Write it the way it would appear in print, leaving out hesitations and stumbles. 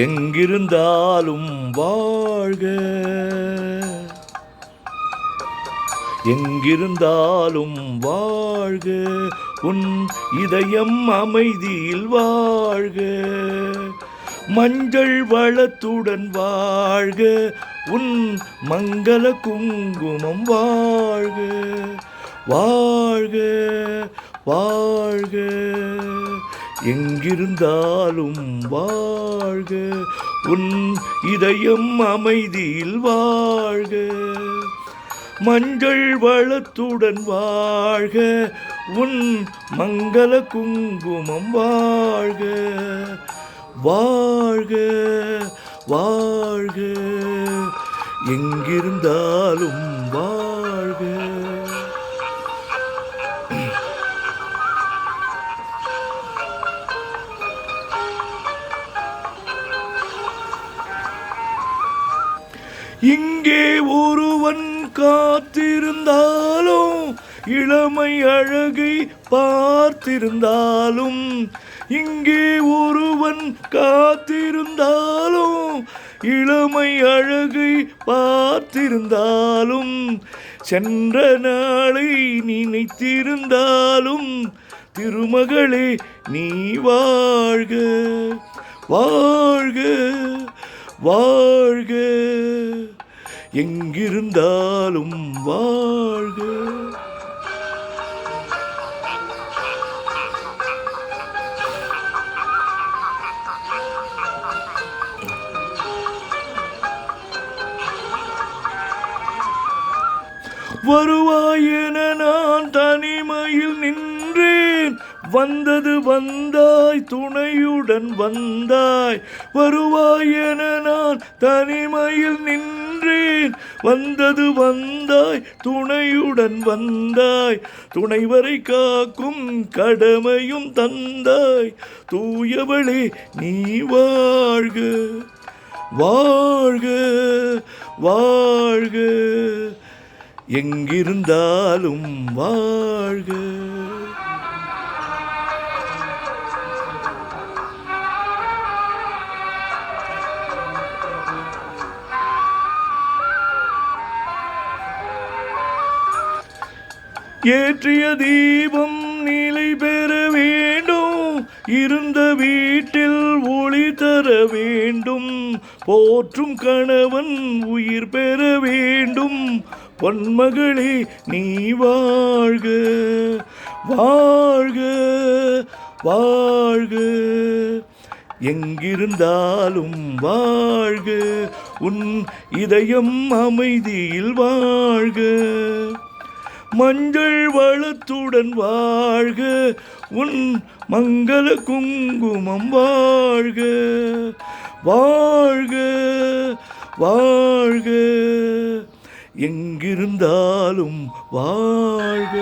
எங்கிருந்தாலும் வாழ்க, எங்கிருந்தாலும் வாழ்க, உன் இதயம் அமைதியில் வாழ்க, மஞ்சள் வளத்துடன் வாழ்க, உன் மங்கள குங்குமம் வாழ்க, வாழ்க வாழ்க, எங்கிருந்தாலும் வாழ்க, உன் இதயம் அமைதியில் வாழ்க, மஞ்சள் வளத்துடன் வாழ்க, உன் மங்கள குங்குமம் வாழ்க, வாழ்க வாழ்க, எங்கிருந்தாலும் வாழ்க. இங்கே ஒருவன் காத்திருந்தாலும், இளமை அழகை பார்த்திருந்தாலும், இங்கே ஒருவன் காத்திருந்தாலும், இளமை அழகை பார்த்திருந்தாலும், சென்ற நாளை நினைத்திருந்தாலும், திருமகளே நீ வாழ்க, வாழ்க வாழ்க, எங்கிருந்தாலும் வாழ்க. வருவாயென நான் தனிமையில் நின்றேன், வந்தது வந்தாய் துணையுடன் வந்தாய். வருவாயென நான் தனிமையில் நின்றேன், வந்தது வந்தாய் துணையுடன் வந்தாய். துணைவரை காக்கும் கடமையும் தந்தாய், தூயவளே நீ வாழ்க, வாழ்க வாழ்க, எங்கிருந்தாலும் வாழ்க. ஏற்றிய தீபம் நிலை பெற வேண்டும், இருந்த வீட்டில் ஒளி தர வேண்டும், போற்றும் கணவன் உயிர் பெற வேண்டும். பொன்மகளே நீ வாழ்க, வாழ்க வாழ்க, எங்கிருந்தாலும் வாழ்க, உன் இதயம் அமைதியில் வாழ்க, மஞ்சள் வளத்துடன் வாழ்க, உன் மங்கள குங்குமம் வாழ்க, வாழ்க வாழ்க, எங்கிருந்தாலும் வாழ்க.